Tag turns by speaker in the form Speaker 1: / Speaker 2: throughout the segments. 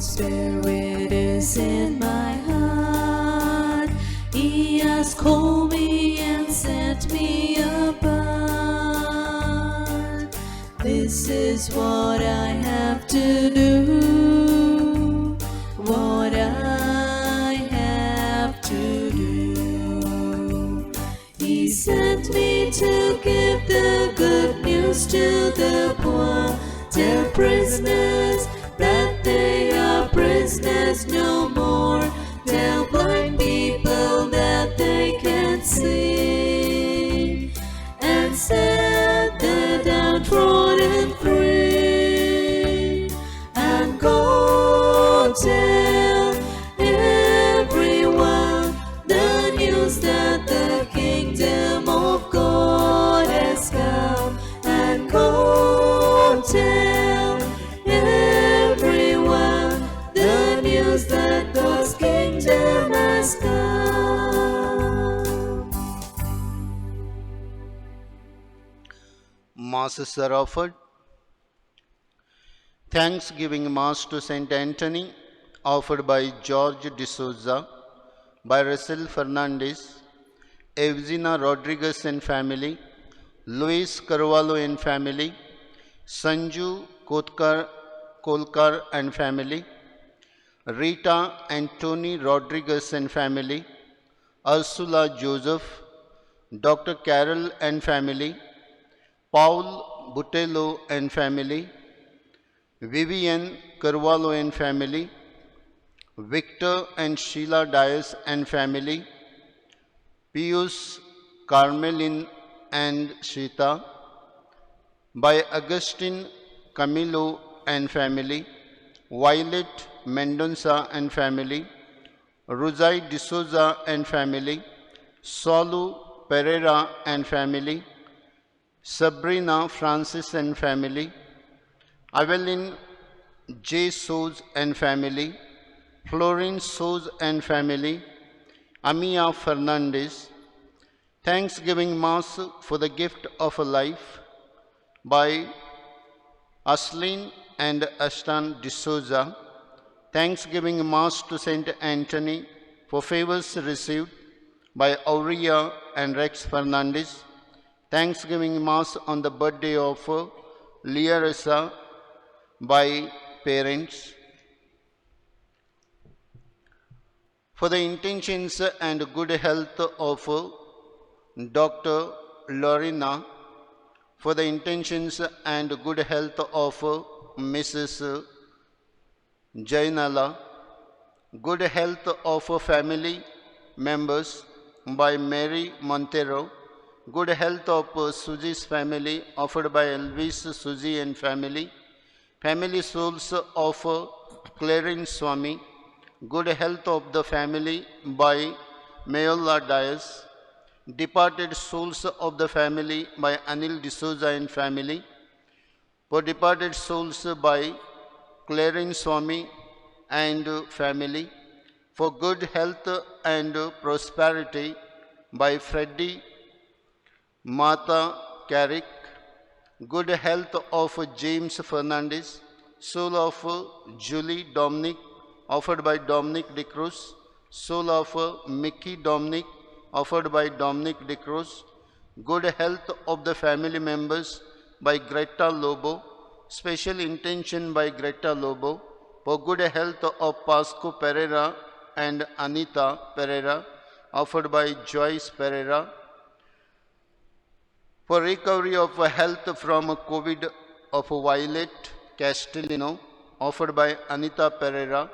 Speaker 1: Spirit is in my heart. He has called me and set me apart. This is what I have to do. What I have to do. He sent me to give the good news to the poor, tell prisoners that they are prisoners no more, tell blind people that they can see, and set the downtrodden free, and go tell everyone the news that the kingdom of God has come, and go tell everyone the news that God's kingdom has come.
Speaker 2: Masses are offered. Thanksgiving Mass to Saint Anthony, offered by George D'Souza, by Russell Fernandez, Evzina Rodriguez and family, Luis Carvalho and family, Sanju Kolkar and family, Rita and Tony Rodriguez and family, Ursula Joseph, Dr. Carol and family, Paul Butello and family, Vivian Carvalho and family, Victor and Sheila Dias and family, Pius Carmelin and Shita, by Augustine Camilo and family, Violet Mendonça and family, Rosai D'Souza and family, Solu Pereira and family, Sabrina Francis and family, Evelyn J. Soz and family, Florence Soz and family, Amia Fernandez. Thanksgiving Mass for the gift of a life by Aslin and Ashton D'Souza. Thanksgiving Mass to Saint Anthony for favors received by Aurea and Rex Fernandez. Thanksgiving Mass on the birthday of Liarissa by parents. For the intentions and good health of Dr. Lorena, for the intentions and good health of Mrs. Jainala, good health of family members by Mary Montero, good health of Suji's family offered by Elvis, Suji and family, family souls of Clarence Swami, good health of the family by Mayola Dias, departed souls of the family by Anil D'Souza and family, for departed souls by Clarence Swami and family, for good health and prosperity by Freddie Martha Carrick, good health of James Fernandez, soul of Julie Dominic offered by Dominic De Cruz, soul of Mickey Dominic offered by Dominic De Cruz, good health of the family members by Greta Lobo, special intention by Greta Lobo, for good health of Pasco Pereira and Anita Pereira offered by Joyce Pereira, for recovery of health from COVID of Violet Castellino offered by Anita Pereira,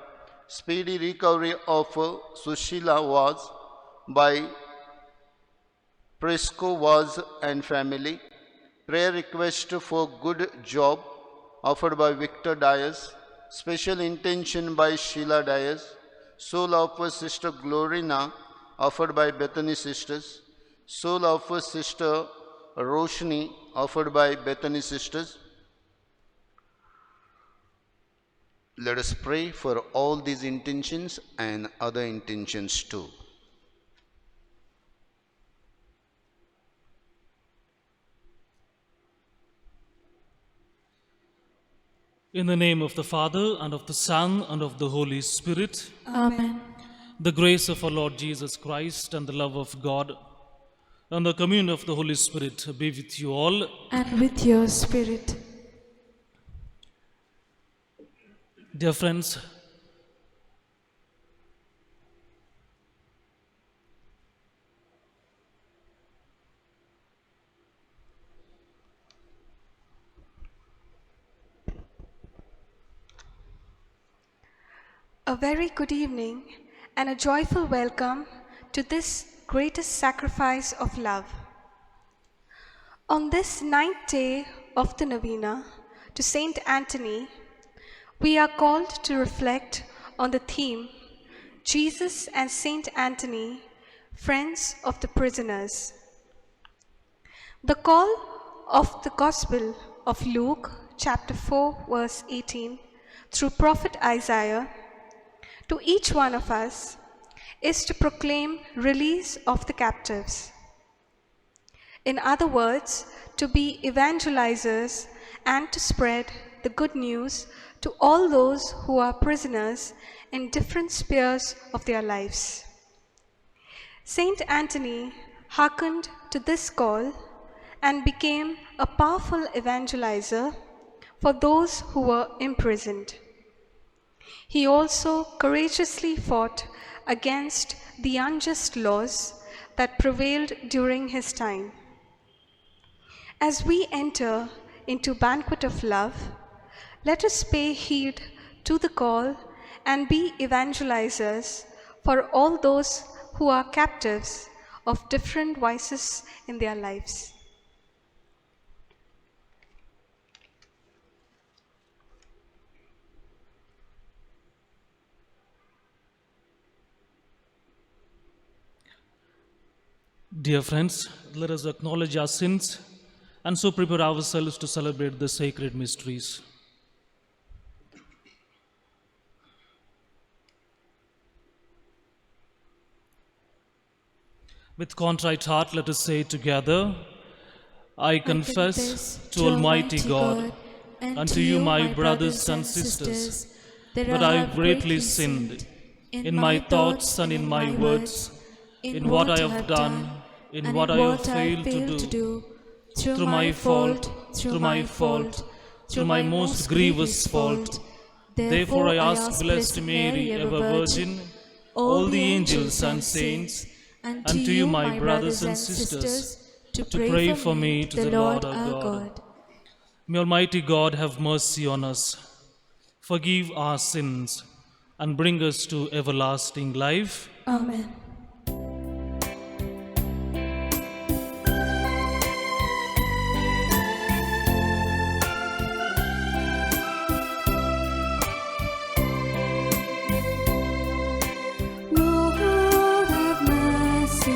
Speaker 2: speedy recovery of Sushila was by Prisco was and family, prayer request for good job offered by Victor Dias, special intention by Sheila Dias, soul of Sister Glorina offered by Bethany Sisters, soul of Sister Roshni offered by Bethany Sisters. Let us pray for all these intentions and other intentions too.
Speaker 3: In the name of the Father, and of the Son, and of the Holy Spirit,
Speaker 1: Amen.
Speaker 3: the grace of our Lord Jesus Christ, and the love of God, and the communion of the Holy Spirit be with you all.
Speaker 1: And with your spirit.
Speaker 3: Dear friends,
Speaker 4: A very good evening and a joyful welcome to this greatest sacrifice of love. On this ninth day of the novena to Saint Anthony, we are called to reflect on the theme, Jesus and Saint Anthony, Friends of the Prisoners. The call of the Gospel of Luke, chapter 4, verse 18, through prophet Isaiah, to each one of us is to proclaim release of the captives. In other words, to be evangelizers and to spread the good news to all those who are prisoners in different spheres of their lives. Saint Anthony hearkened to this call and became a powerful evangelizer for those who were imprisoned. He also courageously fought against the unjust laws that prevailed during his time. As we enter into banquet of love, let us pay heed to the call and be evangelizers for all those who are captives of different vices in their lives.
Speaker 3: dear friends, let us acknowledge our sins and so prepare ourselves to celebrate the sacred mysteries. With contrite heart, let us say together, I confess to Almighty God and to you, my brothers and sisters, that I have greatly sinned in my thoughts and in my words, in what I have done, in what I have failed to do, through my fault, through my most grievous fault. Therefore I ask Blessed Mary, ever Virgin, all the angels and saints, and to you, my brothers and sisters, to pray for me to the Lord our God. May Almighty God have mercy on us, forgive our sins, and bring us to everlasting life.
Speaker 1: Amen. Lord have mercy,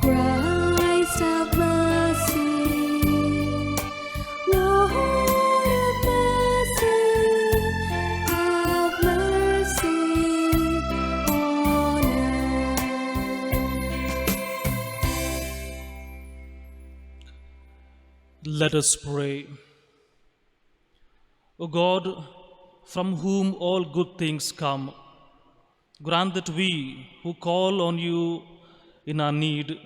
Speaker 1: Christ have mercy, Lord have mercy on us.
Speaker 3: Let us pray. O God, from whom all good things come, grant that we who call on you in our need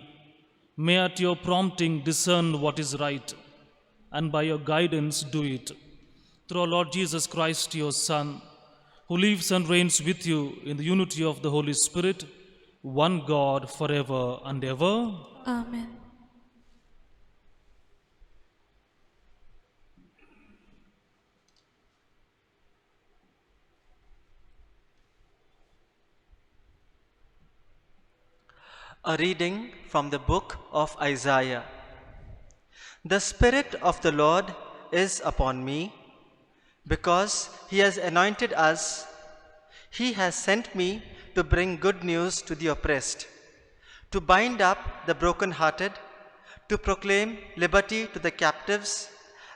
Speaker 3: may at your prompting discern what is right, and by your guidance do it. Through our Lord Jesus Christ, your Son, who lives and reigns with you in the unity of the Holy Spirit, one God forever and ever.
Speaker 1: Amen.
Speaker 5: A reading from the book of Isaiah. The Spirit of the Lord is upon me, because He has anointed us. He has sent me to bring good news to the oppressed, to bind up the brokenhearted, to proclaim liberty to the captives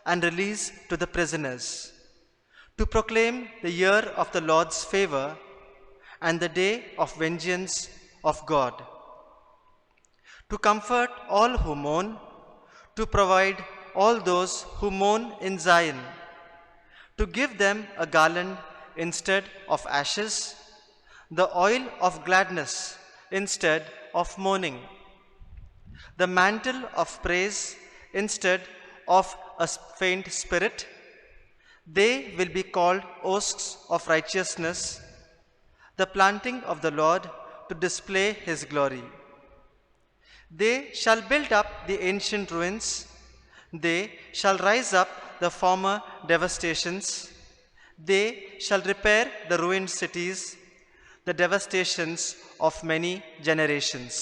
Speaker 5: and release to the prisoners, to proclaim the year of the Lord's favor and the day of vengeance of God, to comfort all who mourn, to provide all those who mourn in Zion to give them a garland instead of ashes, the oil of gladness instead of mourning, the mantle of praise instead of a faint spirit. They will be called oaks of righteousness, the planting of the Lord to display his glory. They shall build up the ancient ruins. They shall rise up the former devastations. They shall repair the ruined cities, the devastations of many generations.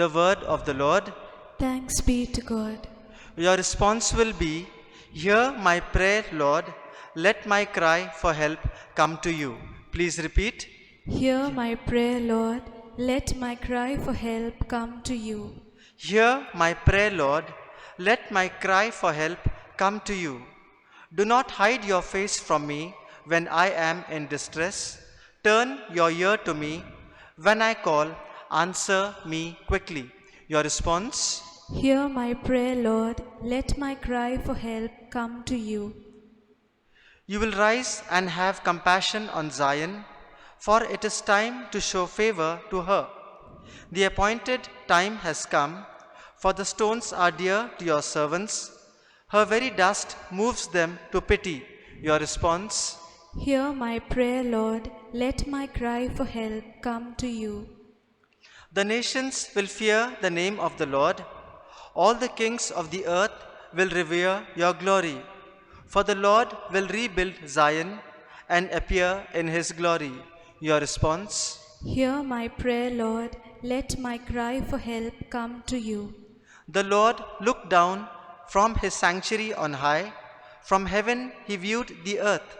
Speaker 5: The word of the Lord.
Speaker 1: Thanks be to God.
Speaker 5: Your response will be, "Hear my prayer, Lord. Let my cry for help come to you." Please repeat.
Speaker 1: Hear my prayer, Lord. Let my cry for help come to you.
Speaker 5: Hear my prayer, Lord. Let my cry for help come to you. Do not hide your face from me when I am in distress. Turn your ear to me when I call. Answer me quickly. Your response.
Speaker 1: Hear my prayer, Lord. Let my cry for help come to you.
Speaker 5: You will rise and have compassion on Zion, for it is time to show favor to her. The appointed time has come, for the stones are dear to your servants. Her very dust moves them to pity. Your response.
Speaker 1: Hear my prayer, Lord. Let my cry for help come to you.
Speaker 5: The nations will fear the name of the Lord. All the kings of the earth will revere your glory. For the Lord will rebuild Zion and appear in his glory. Your response.
Speaker 1: Hear my prayer, Lord. Let my cry for help come to you.
Speaker 5: The Lord looked down from his sanctuary on high. From heaven he viewed the earth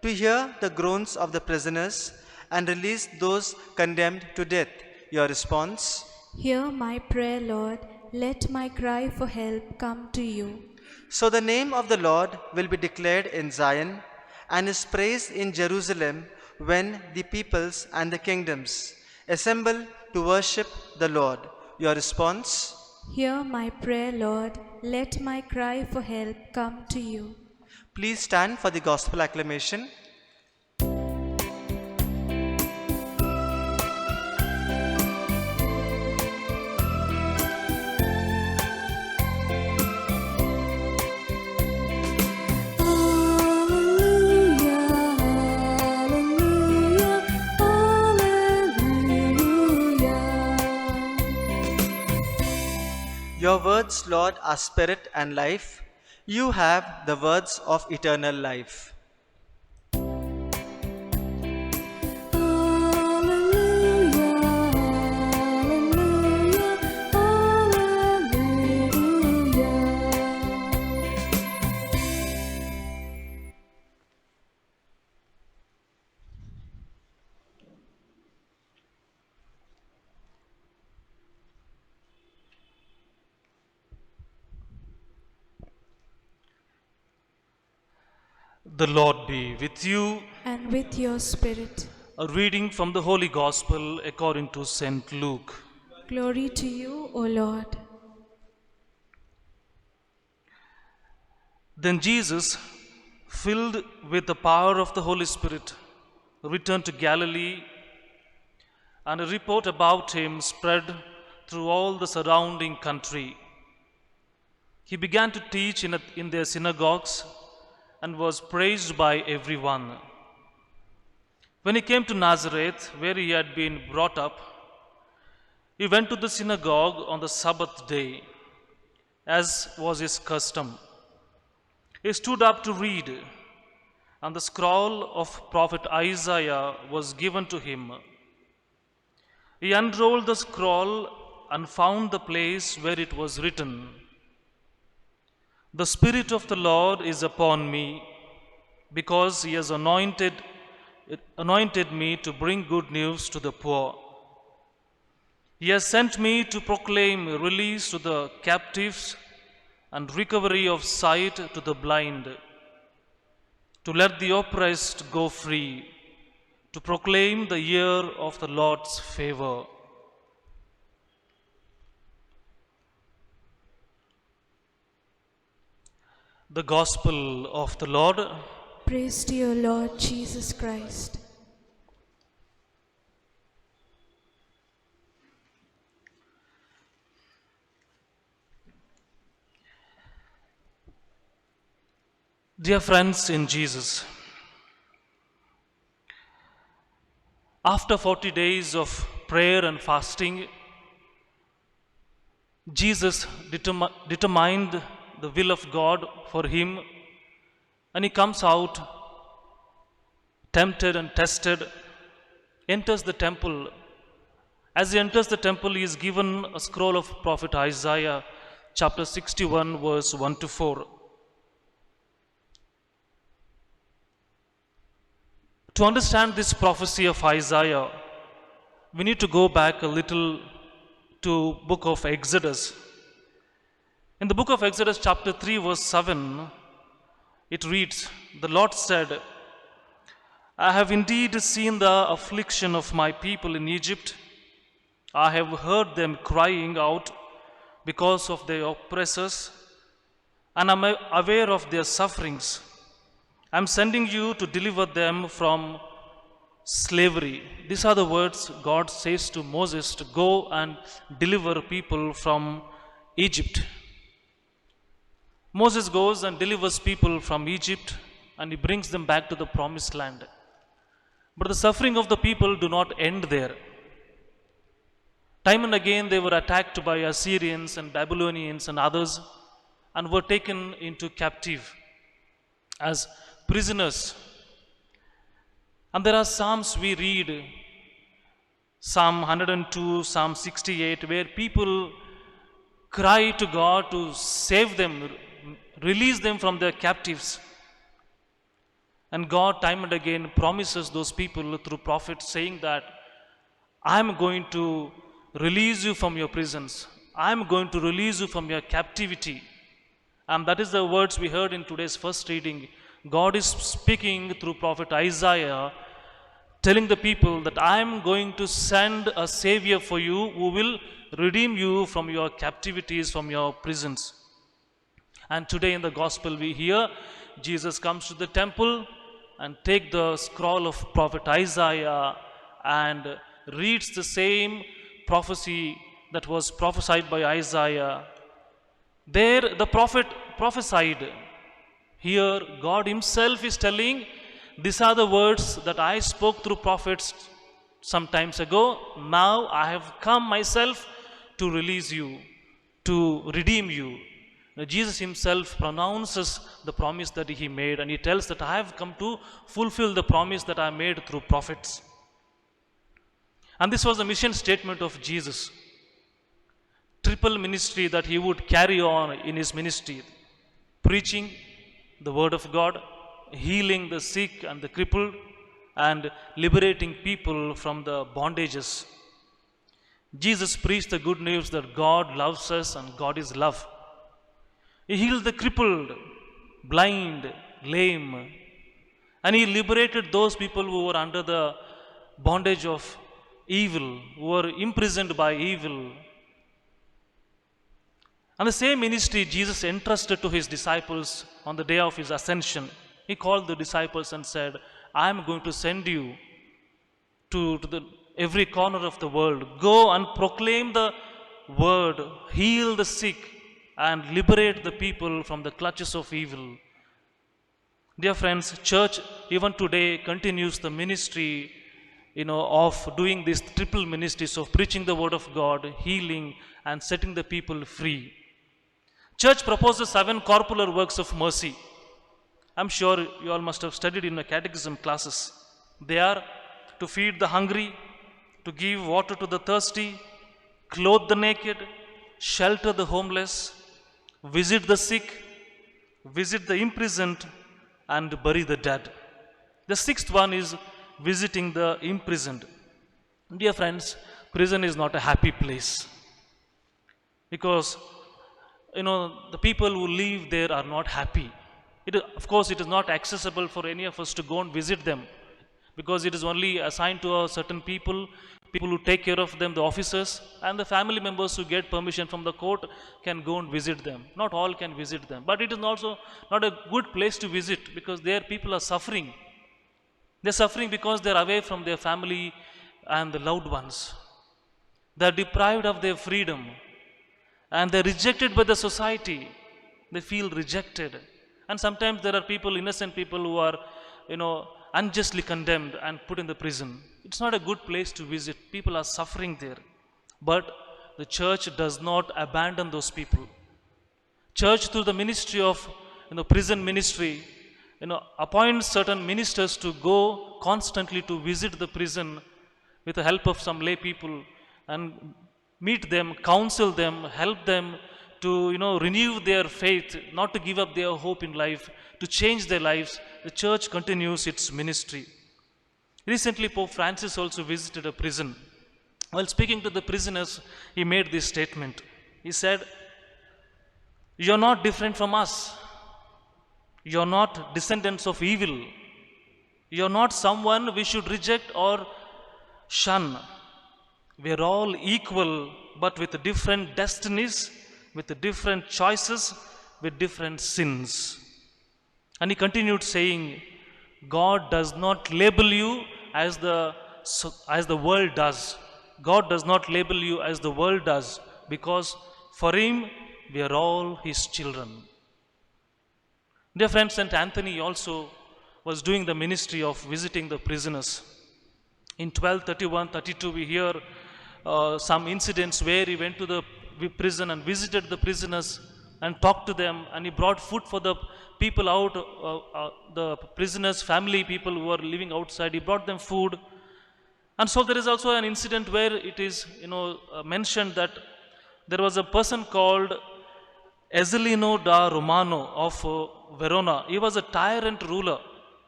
Speaker 5: to hear the groans of the prisoners and release those condemned to death. Your response.
Speaker 1: Hear my prayer, Lord. Let my cry for help come to you.
Speaker 5: So the name of the Lord will be declared in Zion, and his praise in Jerusalem, when the peoples and the kingdoms assemble to worship the Lord. Your response.
Speaker 1: Hear my prayer, Lord. Let my cry for help come to you.
Speaker 5: Please stand for the gospel acclamation. Your words, Lord, are spirit and life. You have the words of eternal life.
Speaker 3: The Lord be with you.
Speaker 1: And with your spirit.
Speaker 3: A reading from the Holy Gospel according to St. Luke.
Speaker 1: Glory to you, O Lord.
Speaker 3: Then Jesus, filled with the power of the Holy Spirit, returned to Galilee, and a report about him spread through all the surrounding country. He began to teach in their synagogues and was praised by everyone. When he came to Nazareth, where he had been brought up, he went to the synagogue on the Sabbath day, as was his custom. He stood up to read, and the scroll of prophet Isaiah was given to him. He unrolled the scroll and found the place where it was written, "The Spirit of the Lord is upon me, because he has anointed me to bring good news to the poor. He has sent me to proclaim release to the captives and recovery of sight to the blind, to let the oppressed go free, to proclaim the year of the Lord's favor." The Gospel of the Lord.
Speaker 1: Praise to you, Lord Jesus Christ.
Speaker 3: Dear friends in Jesus, after 40 days of prayer and fasting, Jesus determined the will of God for him, and he comes out tempted and tested, enters the temple. As he enters the temple, he is given a scroll of prophet Isaiah, chapter 61, verse 1 to 4. To understand this prophecy of Isaiah, we need to go back a little to book of Exodus. In the book of Exodus chapter 3 verse 7, it reads, "The Lord said, I have indeed seen the affliction of my people in Egypt. I have heard them crying out because of their oppressors, and am aware of their sufferings. I am sending you to deliver them from slavery." These are the words God says to Moses to go and deliver people from Egypt. Moses goes and delivers people from Egypt, and he brings them back to the promised land. But the suffering of the people do not end there. Time and again they were attacked by Assyrians and Babylonians and others, and were taken into captive as prisoners. And there are psalms we read, Psalm 102, Psalm 68, where people cry to God to save them, release them from their captives. And God time and again promises those people through prophets, saying that I am going to release you from your prisons. I am going to release you from your captivity. And that is the words we heard in today's first reading. God is speaking through prophet Isaiah, telling the people that I am going to send a savior for you who will redeem you from your captivities, from your prisons. And today in the gospel we hear Jesus comes to the temple and take the scroll of prophet Isaiah and reads the same prophecy that was prophesied by Isaiah. There the prophet prophesied. Here God himself is telling, these are the words that I spoke through prophets some times ago. Now I have come myself to release you, to redeem you. Now, Jesus himself pronounces the promise that he made, and he tells that I have come to fulfill the promise that I made through prophets. And this was the mission statement of Jesus. Triple ministry that he would carry on in his ministry: preaching the word of God, healing the sick and the crippled, and liberating people from the bondages. Jesus preached the good news that God loves us and God is love. He healed the crippled, blind, lame, and he liberated those people who were under the bondage of evil, who were imprisoned by evil. And the same ministry Jesus entrusted to his disciples on the day of his ascension. He called the disciples and said, I am going to send you to every corner of the world. Go and proclaim the word, heal the sick, and liberate the people from the clutches of evil. Dear friends, church even today continues the ministry, of doing these triple ministries of preaching the word of God, healing, and setting the people free. Church proposes 7 corporal works of mercy. I'm sure you all must have studied in the catechism classes. They are to feed the hungry, to give water to the thirsty, clothe the naked, shelter the homeless, visit the sick, visit the imprisoned, and bury the dead. The 6th one is visiting the imprisoned. Dear friends, prison is not a happy place, because the people who live there are not happy. Of course, it is not accessible for any of us to go and visit them, because it is only assigned to a certain people people who take care of them, the officers, and the family members who get permission from the court can go and visit them. Not all can visit them, but it is also not a good place to visit because there people are suffering. They're suffering because they're away from their family and the loved ones. They're deprived of their freedom and they're rejected by the society. They feel rejected. And sometimes there are people, innocent people who are, unjustly condemned and put in the prison. It's not a good place to visit. People are suffering there. But the church does not abandon those people. Church, through the ministry of prison ministry, appoints certain ministers to go constantly to visit the prison with the help of some lay people and meet them, counsel them, help them to renew their faith, not to give up their hope in life, to change their lives. The church continues its ministry. Recently, Pope Francis also visited a prison. While speaking to the prisoners, he made this statement. He said, "You are not different from us. You are not descendants of evil. You are not someone we should reject or shun. We are all equal, but with different destinies, with different choices, with different sins." And he continued saying, God does not label you as the world does. God does not label you as the world does, because for him, we are all his children. Dear friends, St. Anthony also was doing the ministry of visiting the prisoners. In 1231-32, we hear some incidents where he went to the prison and visited the prisoners and talked to them, and he brought food for the people out, the prisoners' family, people who were living outside. He brought them food. And so there is also an incident where it is mentioned that there was a person called Ezzelino da Romano of Verona. He was a tyrant ruler.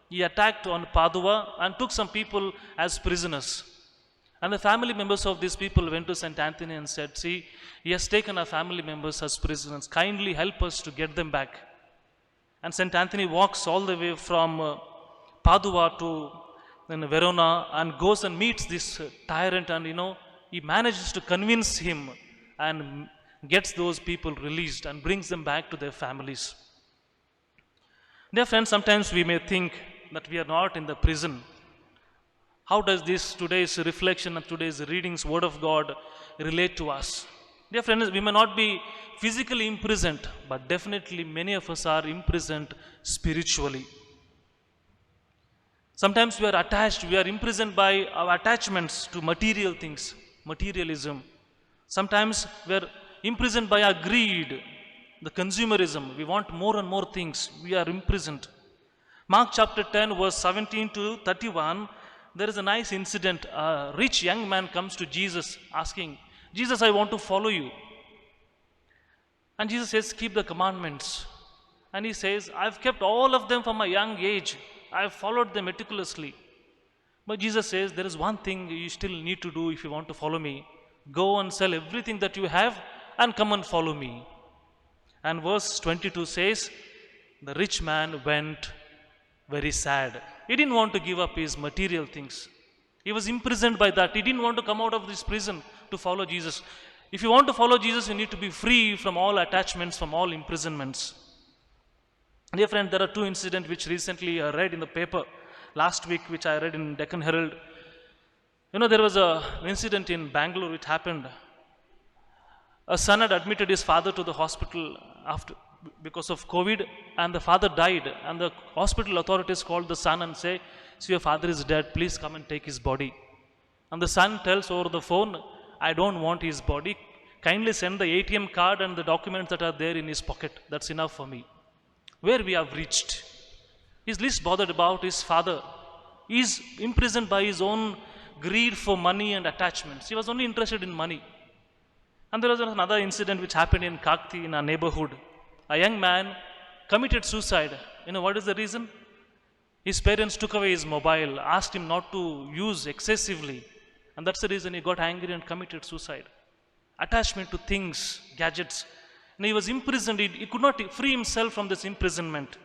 Speaker 3: He attacked on Padua and took some people as prisoners. And the family members of these people went to St. Anthony and said, "See, he has taken our family members as prisoners. Kindly help us to get them back." And St. Anthony walks all the way from Padua to Verona and goes and meets this tyrant, and he manages to convince him and gets those people released and brings them back to their families. Dear friends, sometimes we may think that we are not in the prison. How does this today's reflection and today's readings, Word of God, relate to us? Dear friends, we may not be physically imprisoned, but definitely many of us are imprisoned spiritually. Sometimes we are attached, we are imprisoned by our attachments to material things, materialism. Sometimes we are imprisoned by our greed, the consumerism. We want more and more things. We are imprisoned. Mark chapter 10, verse 17-31, there is a nice incident. A rich young man comes to Jesus asking, "Jesus, I want to follow you." And Jesus says, "Keep the commandments." And he says, "I've kept all of them from a young age. I've followed them meticulously." But Jesus says, "There is one thing you still need to do if you want to follow me. Go and sell everything that you have and come and follow me." And verse 22 says, the rich man went very sad. He didn't want to give up his material things. He was imprisoned by that. He didn't want to come out of this prison to follow Jesus. If you want to follow Jesus, you need to be free from all attachments, from all imprisonments. Dear friend, there are two incidents which recently I read in the paper last week, which I read in Deccan Herald. There was an incident in Bangalore which happened. A son had admitted his father to the hospital because of COVID, and the father died. And the hospital authorities called the son and say, "See, your father is dead. Please come and take his body." And the son tells over the phone, "I don't want his body. Kindly send the ATM card and the documents that are there in his pocket. That's enough for me." Where we have reached. He's least bothered about his father. He's imprisoned by his own greed for money and attachments. He was only interested in money. And there was another incident which happened in Kakti, in our neighborhood. A young man committed suicide. What is the reason? His parents took away his mobile, asked him not to use excessively. And that's the reason he got angry and committed suicide. Attachment to things, gadgets. And he was imprisoned. He could not free himself from this imprisonment.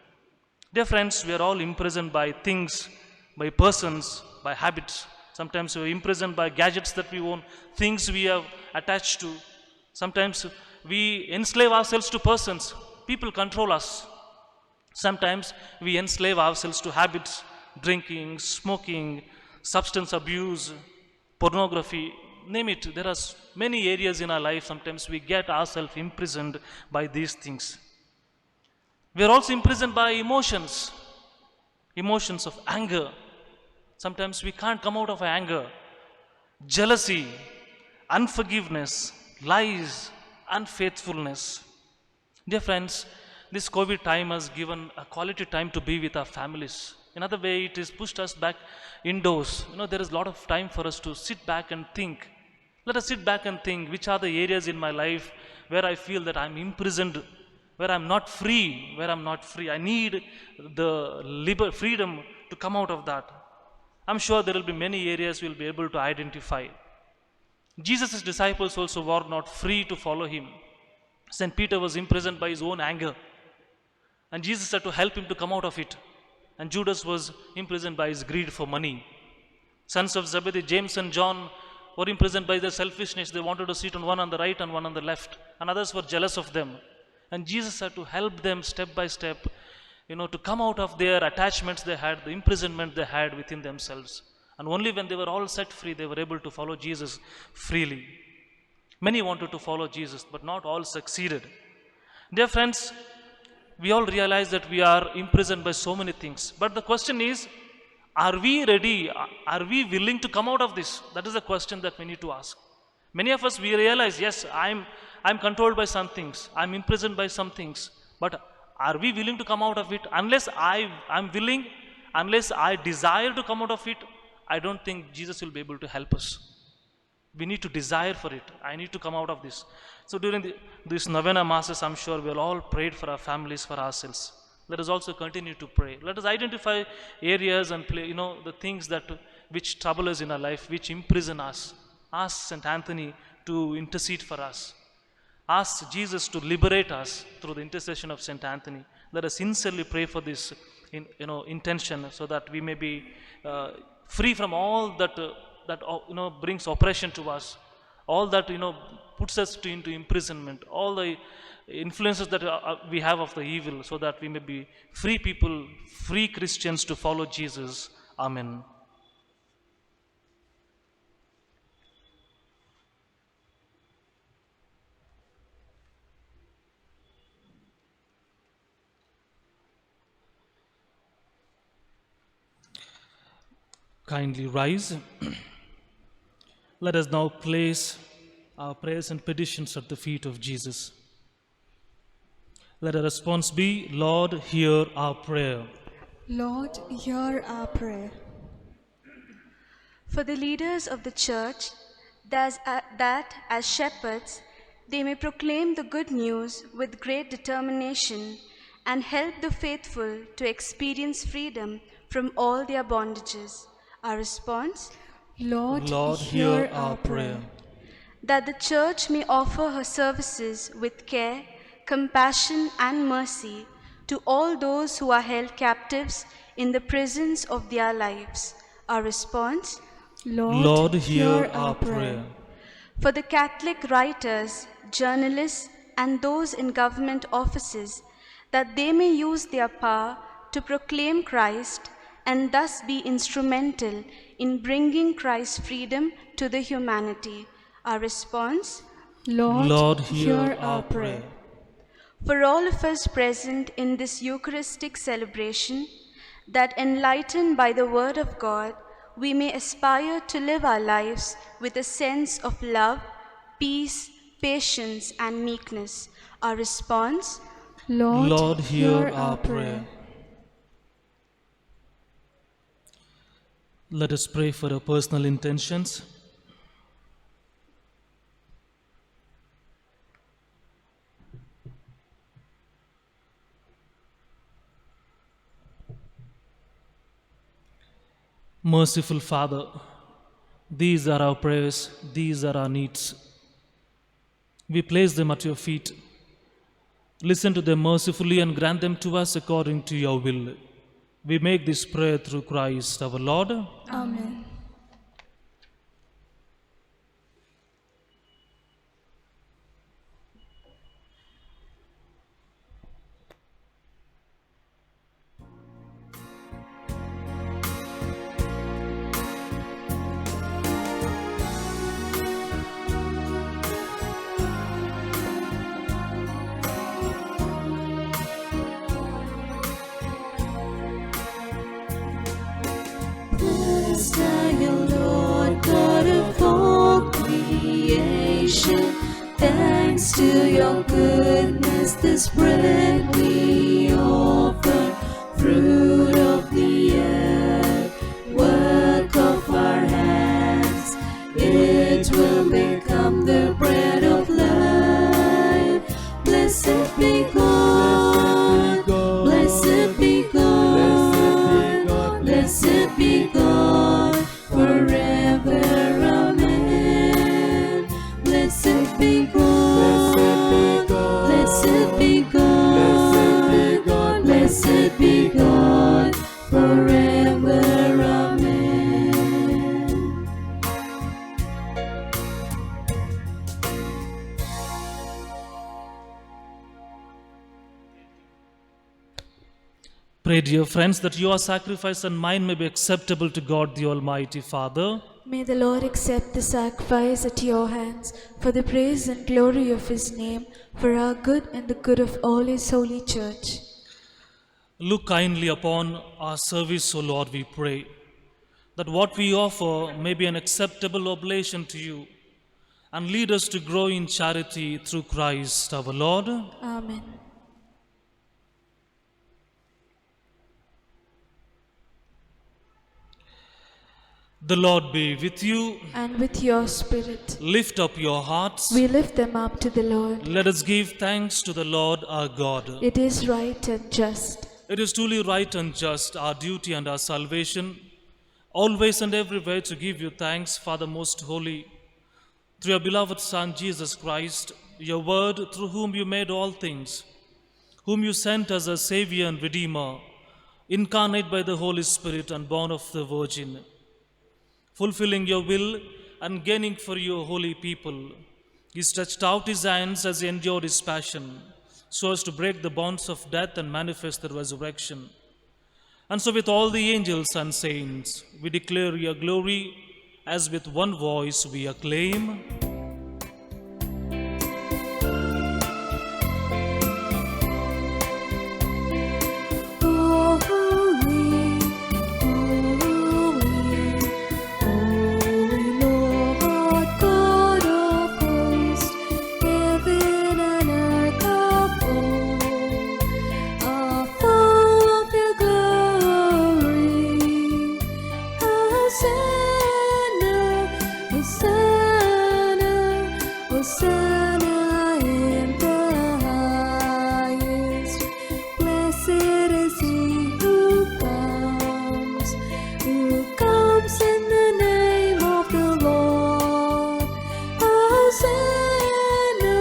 Speaker 3: Dear friends, we are all imprisoned by things, by persons, by habits. Sometimes we're imprisoned by gadgets that we own, things we have attached to. Sometimes we enslave ourselves to persons. People control us. Sometimes we enslave ourselves to habits, drinking, smoking, substance abuse, pornography, name it. There are many areas in our life. Sometimes we get ourselves imprisoned by these things. We are also imprisoned by emotions, emotions of anger. Sometimes we can't come out of anger, jealousy, unforgiveness, lies, unfaithfulness. Dear friends, this COVID time has given a quality time to be with our families. Another way, it has pushed us back indoors. There is a lot of time for us to sit back and think. Let us sit back and think, which are the areas in my life where I feel that I'm imprisoned, where I'm not free, I need the freedom to come out of that. I'm sure there will be many areas we'll be able to identify. Jesus' disciples also were not free to follow him. St. Peter was imprisoned by his own anger, and Jesus had to help him to come out of it. And Judas was imprisoned by his greed for money. Sons of Zebedee, James and John, were imprisoned by their selfishness. They wanted to sit on one on the right and one on the left, and others were jealous of them. And Jesus had to help them step by step, to come out of their attachments they had, the imprisonment they had within themselves. And only when they were all set free, they were able to follow Jesus freely. Many wanted to follow Jesus, but not all succeeded. Dear friends, we all realize that we are imprisoned by so many things. But the question is, are we ready? Are we willing to come out of this? That is the question that we need to ask. Many of us, we realize, yes, I'm controlled by some things. I'm imprisoned by some things. But are we willing to come out of it? Unless I'm willing, unless I desire to come out of it, I don't think Jesus will be able to help us. We need to desire for it. I need to come out of this. So during this novena masses, I'm sure we'll all prayed for our families, for ourselves. Let us also continue to pray. Let us identify areas and the things which trouble us in our life, which imprison us. Ask St. Anthony to intercede for us. Ask Jesus to liberate us through the intercession of St. Anthony. Let us sincerely pray for this intention, so that we may be free from all that brings oppression to us, all that puts us into imprisonment, all the influences that we have of the evil, so that we may be free people, free Christians to follow Jesus. Amen. Kindly rise. Let us now place our prayers and petitions at the feet of Jesus. Let our response be, Lord, hear our prayer.
Speaker 4: Lord, hear our prayer. For the leaders of the church, that as shepherds, they may proclaim the good news with great determination and help the faithful to experience freedom from all their bondages. Our response,
Speaker 3: Lord, hear our prayer.
Speaker 4: That the church may offer her services with care, compassion, and mercy to all those who are held captives in the prisons of their lives. Our response,
Speaker 3: Lord, hear our prayer.
Speaker 4: For the Catholic writers, journalists, and those in government offices, that they may use their power to proclaim Christ and thus be instrumental in bringing Christ's freedom to the humanity. Our response,
Speaker 3: Lord, hear our prayer.
Speaker 4: For all of us present in this Eucharistic celebration, that enlightened by the Word of God, we may aspire to live our lives with a sense of love, peace, patience, and meekness. Our response,
Speaker 3: Lord, hear our prayer. Let us pray for our personal intentions. Merciful Father, these are our prayers, these are our needs. We place them at your feet. Listen to them mercifully and grant them to us according to your will. We make this prayer through Christ our Lord.
Speaker 4: Amen.
Speaker 1: Most High, O Lord, God of all creation, thanks to your goodness, this bread we offer, fruit of the earth, work of our hands, it will become the bread of life. Blessed be God, blessed be God, blessed be God, forever, amen. Blessed be God, blessed be God, blessed be God, forever, amen.
Speaker 3: Pray, dear friends, that your sacrifice and mine may be acceptable to God the Almighty Father.
Speaker 1: May the Lord accept the sacrifice at your hands for the praise and glory of his name, for our good and the good of all his holy church.
Speaker 3: Look kindly upon our service, O Lord, we pray, that what we offer may be an acceptable oblation to you, and lead us to grow in charity through Christ our Lord.
Speaker 1: Amen.
Speaker 3: The Lord be with you.
Speaker 1: And with your spirit,
Speaker 3: Lift up your hearts.
Speaker 1: we lift them up to the Lord.
Speaker 3: Let us give thanks to the Lord our God.
Speaker 1: It is right and just.
Speaker 3: It is truly right and just, our duty and our salvation, always and everywhere to give you thanks, Father most holy, through your beloved Son, Jesus Christ, your word, through whom you made all things, whom you sent as a Savior and Redeemer, incarnate by the Holy Spirit and born of the Virgin, fulfilling your will and gaining for you a holy people. He stretched out his hands as he endured his passion, so as to break the bonds of death and manifest the resurrection. And so with all the angels and saints, we declare your glory, as with one voice we acclaim.
Speaker 1: Oh, holy, holy, holy Lord God of hosts, heaven and earth are full of your glory. Hosanna, Hosanna, Hosanna in the highest. Blessed is he who comes in the name of the Lord. Hosanna,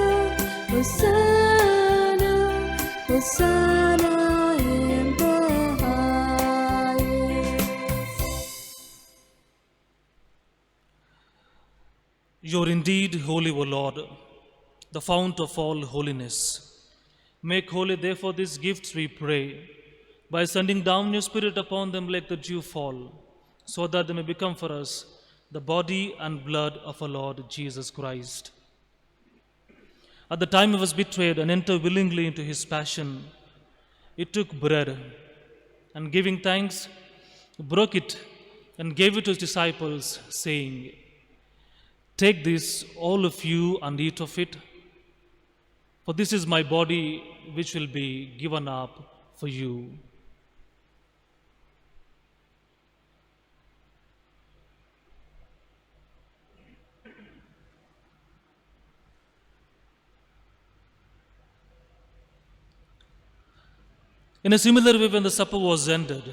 Speaker 1: Hosanna, Hosanna in the highest.
Speaker 3: You are indeed holy, O Lord, the fount of all holiness. Make holy, therefore, these gifts, we pray, by sending down your Spirit upon them like the dew fall, so that they may become for us the body and blood of our Lord Jesus Christ. At the time he was betrayed and entered willingly into his passion, he took bread, and giving thanks, broke it and gave it to his disciples, saying, "Take this, all of you, and eat of it, for this is my body which will be given up for you." In a similar way, when the supper was ended,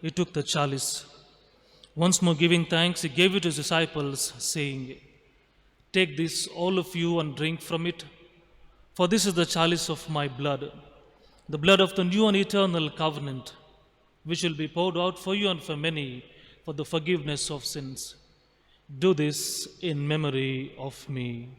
Speaker 3: he took the chalice. Once more giving thanks, he gave it to his disciples, saying, "Take this, all of you, and drink from it, for this is the chalice of my blood, the blood of the new and eternal covenant, which will be poured out for you and for many for the forgiveness of sins. Do this in memory of me."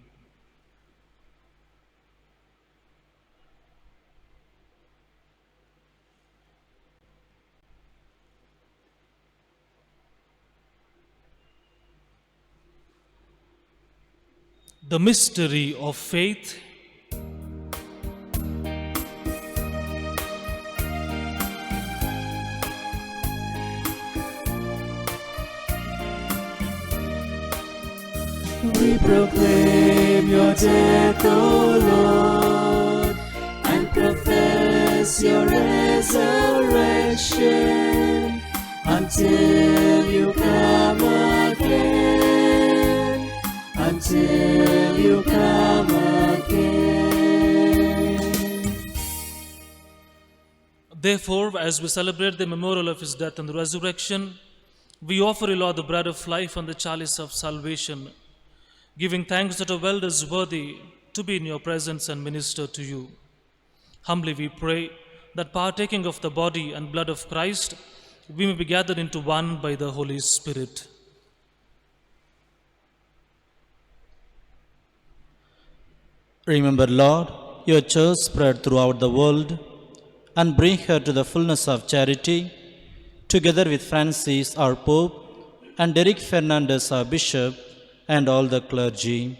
Speaker 3: The mystery of faith.
Speaker 6: we proclaim your death, O Lord, and profess your resurrection until you come again, until you come again.
Speaker 3: Therefore, as we celebrate the memorial of his death and resurrection, we offer you, Lord, the bread of life and the chalice of salvation, giving thanks that our world is worthy to be in your presence and minister to you. Humbly we pray that partaking of the body and blood of Christ, we may be gathered into one by the Holy Spirit.
Speaker 7: Remember, Lord, your church spread throughout the world, and bring her to the fullness of charity, together with Francis, our Pope, and Derek Fernandez, our Bishop, and all the clergy.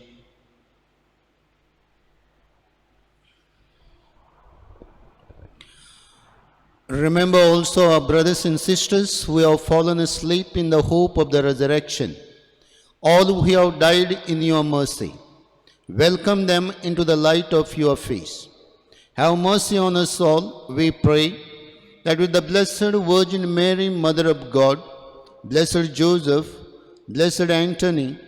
Speaker 2: Remember also our brothers and sisters who have fallen asleep in the hope of the resurrection, all who have died in your mercy. Welcome them into the light of your face. Have mercy on us all, we pray, that with the Blessed Virgin Mary, Mother of God, Blessed Joseph, Blessed Anthony,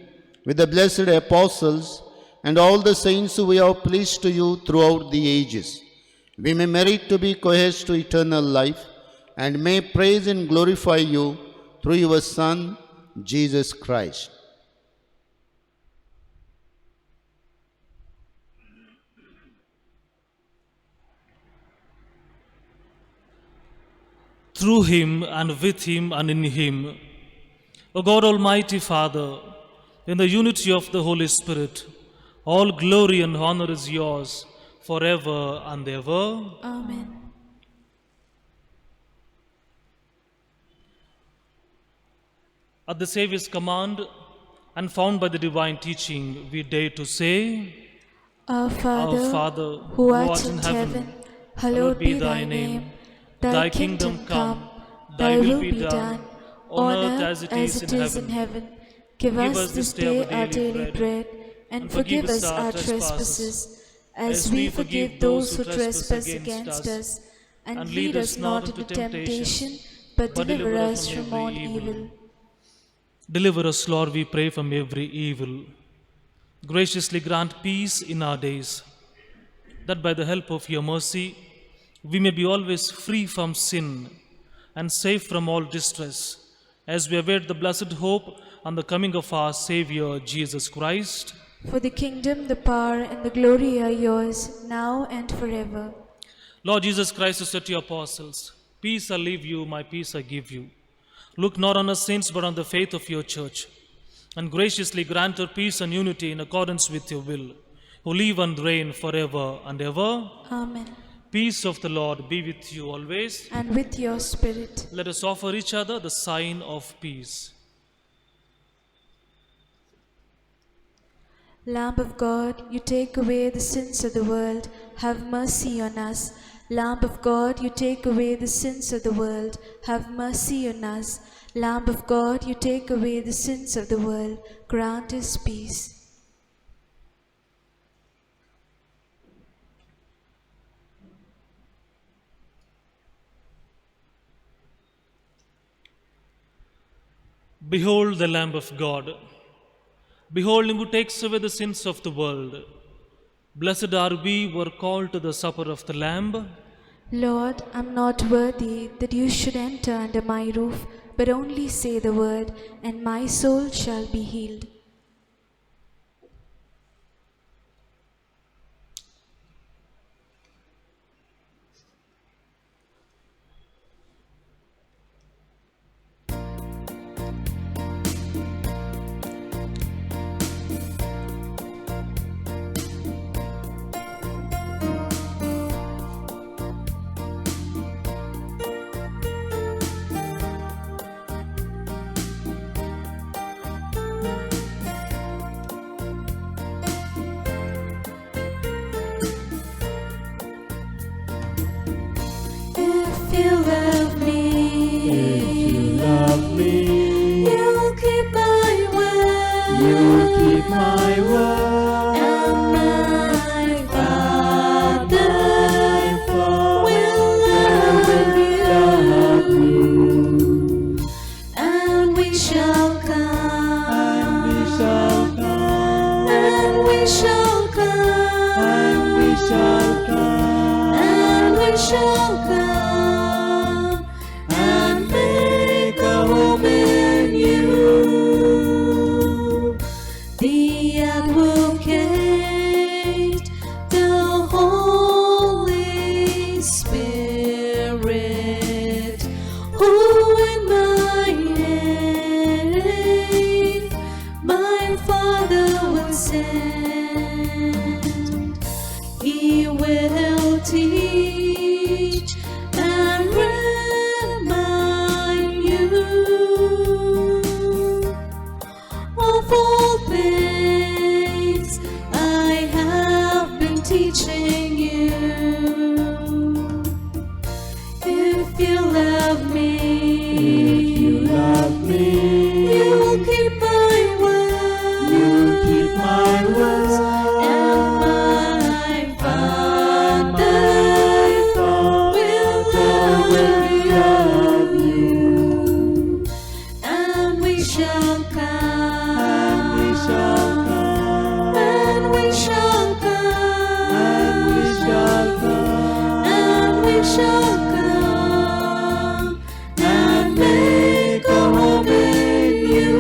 Speaker 2: with the blessed apostles, and all the saints who have pleased to you throughout the ages, we may merit to be co-heirs to eternal life, and may praise and glorify you through your Son, Jesus Christ.
Speaker 3: Through him and with him and in him, O God Almighty Father, in the unity of the Holy Spirit, all glory and honor is yours forever and ever.
Speaker 1: Amen.
Speaker 3: At the Saviour's command and found by the divine teaching, we dare to say,
Speaker 1: Our
Speaker 3: Our
Speaker 1: Father, who art in heaven, hallowed be thy name. Thy kingdom come, thy will be done, on earth as it is in heaven. Give us this day our daily bread, and forgive us our trespasses, as we forgive those who trespass against us. And lead us not into temptation, but deliver us from all evil.
Speaker 3: Deliver us, Lord, we pray, from every evil. Graciously grant peace in our days, that by the help of your mercy, we may be always free from sin and safe from all distress, as we await the blessed hope and the coming of our Savior, Jesus Christ.
Speaker 1: For the kingdom, the power, and the glory are yours, now and forever.
Speaker 3: Lord Jesus Christ, who said to your apostles, Peace I leave you, my peace I give you. Look not on our sins, but on the faith of your church, and graciously grant her peace and unity in accordance with your will, who live and reign forever and ever.
Speaker 1: Amen.
Speaker 3: Peace of the Lord be with you always.
Speaker 1: And with your spirit.
Speaker 3: Let us offer each other the sign of peace.
Speaker 1: Lamb of God, you take away the sins of the world, have mercy on us. Lamb of God, you take away the sins of the world, have mercy on us. Lamb of God, you take away the sins of the world, grant us peace.
Speaker 3: Behold the Lamb of God. Behold him who takes away the sins of the world. Blessed are we who are called to the supper of the Lamb.
Speaker 1: Lord, I am not worthy that you should enter under my roof, but only say the word, and my soul shall be healed. If you love me,
Speaker 6: If you love me,
Speaker 1: you'll keep my word.
Speaker 6: you'll keep my word,
Speaker 1: and my Father will love you, and we shall come,
Speaker 6: and we shall come,
Speaker 1: and we shall come,
Speaker 6: and we shall come,
Speaker 1: and we shall come,
Speaker 6: and make a home in you.
Speaker 1: the Advocate, the Holy Spirit, who in my name my Father will send. He will teach and remind you of all things I have been teaching you. If you love me,
Speaker 6: If you love me,
Speaker 1: you will keep my word.
Speaker 6: you will keep my word,
Speaker 1: And my Father will love you, and we shall come,
Speaker 6: and we shall come,
Speaker 1: and we shall come,
Speaker 6: and we shall come,
Speaker 1: and we shall come, and make a home in you.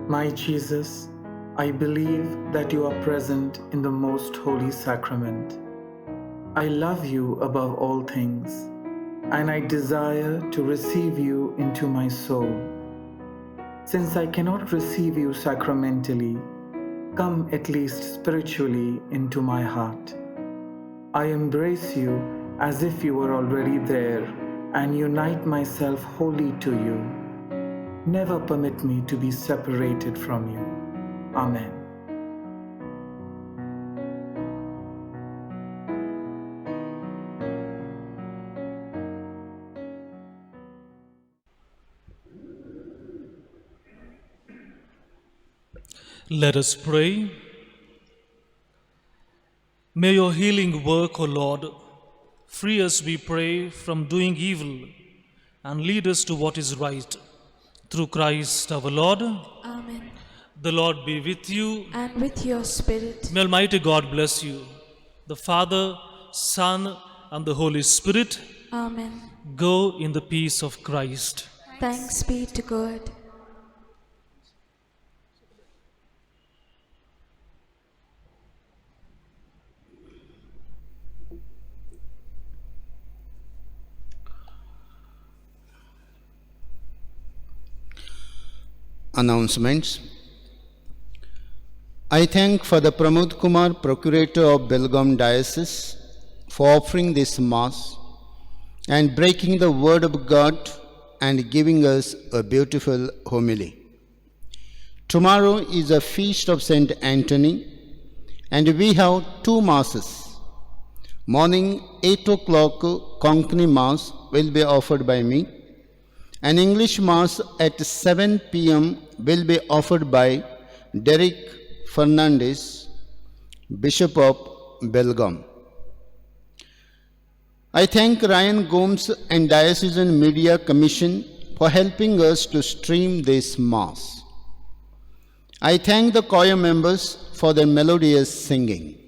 Speaker 8: My Jesus, I believe that you are present in the most holy sacrament. I love you above all things, and I desire to receive you into my soul. Since I cannot receive you sacramentally, come at least spiritually into my heart. I embrace you as if you were already there and unite myself wholly to you. Never permit me to be separated from you. Amen.
Speaker 3: Let us pray. May your healing work, O Lord, free us, we pray, from doing evil and lead us to what is right. Through Christ our Lord.
Speaker 1: Amen.
Speaker 3: The Lord be with you.
Speaker 1: And with your spirit.
Speaker 3: May Almighty God bless you, the Father, Son, and the Holy Spirit.
Speaker 1: Amen.
Speaker 3: Go in the peace of Christ.
Speaker 1: Thanks be to God.
Speaker 2: Announcements. I thank Father Pramod Kumar, Procurator of Belgaum Diocese, for offering this Mass and breaking the Word of God and giving us a beautiful homily. Tomorrow is a feast of Saint Anthony, and we have two Masses. Morning 8 o'clock Konkani Mass will be offered by me. An English Mass at 7 p.m. will be offered by Derek Fernandez, Bishop of Belgaum. I thank Ryan Gomes and Diocesan Media Commission for helping us to stream this Mass. I thank the choir members for their melodious singing.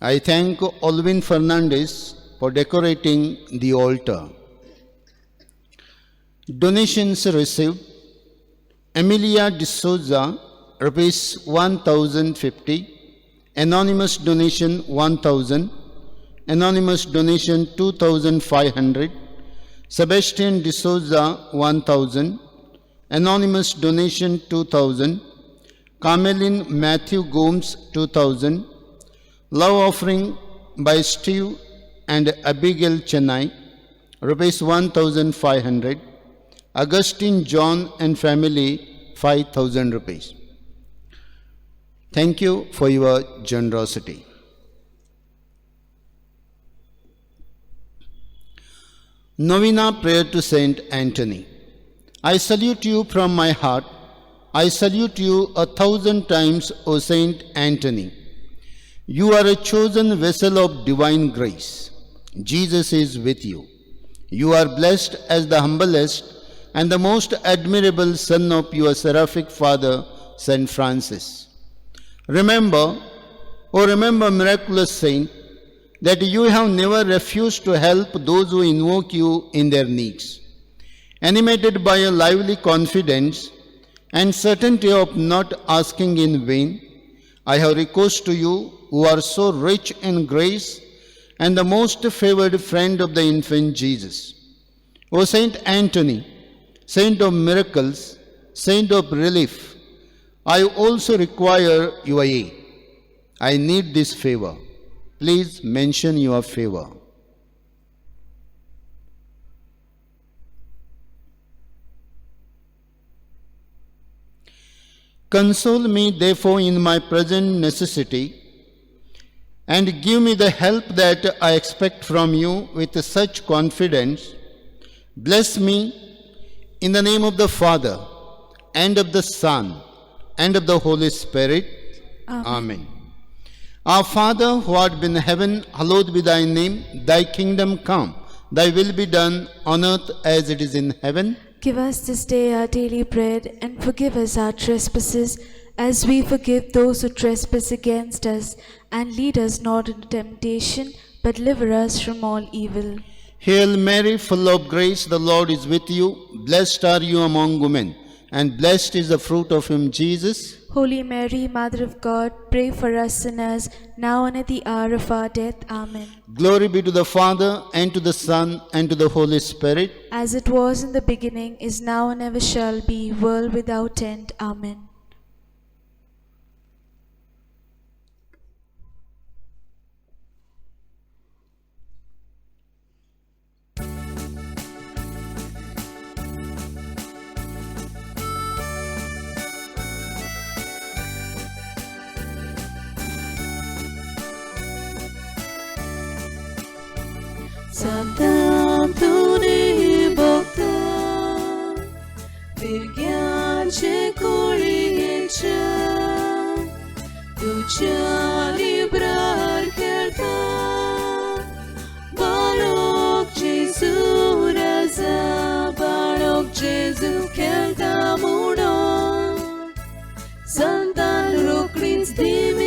Speaker 2: I thank Olvin Fernandez for decorating the altar. Donations received: Emilia D'Souza, Rs 1050, anonymous donation 1000, anonymous donation 2500, Sebastian D'Souza 1000, anonymous donation 2000, Carmelin Matthew Gomes 2000, love offering by Steve and Abigail Chennai, Rs 1500, Augustine John and family 5000 rupees. Thank you for your generosity. Novena Prayer to Saint Anthony. I salute you from my heart. I salute you 1,000 times, O Saint Anthony. You are a chosen vessel of divine grace. Jesus is with you. You are blessed as the humblest and the most admirable son of your seraphic father, Saint Francis. Remember, miraculous saint, that you have never refused to help those who invoke you in their needs. Animated by a lively confidence and certainty of not asking in vain, I have recourse to you who are so rich in grace and the most favored friend of the infant Jesus. O Saint Anthony, saint of miracles, saint of relief, I also require your aid. I need this favor. Please mention your favor. Console me, therefore, in my present necessity, and give me the help that I expect from you with such confidence. Bless me in the name of the Father, and of the Son, and of the Holy Spirit. Amen. Our Father, who art in heaven, hallowed be thy name. Thy kingdom come. Thy will be done on earth as it is in heaven.
Speaker 1: Give us this day our daily bread, and forgive us our trespasses, as we forgive those who trespass against us. And lead us not into temptation, but deliver us from all evil.
Speaker 2: Hail Mary, full of grace, the Lord is with you. Blessed are you among women, and blessed is the fruit of whom Jesus.
Speaker 1: Holy Mary, Mother of God, pray for us sinners, now and at the hour of our death. Amen.
Speaker 2: Glory be to the Father, and to the Son, and to the Holy Spirit.
Speaker 1: As it was in the beginning, is now, and ever shall be, world without end. Amen.
Speaker 6: Santa Anthony Bhakta Vigyanche Kuriyecha Tucha Librar Kerta Barok Jesu Raza Barok Jesu Kerta Muno Santa Rukris Dimi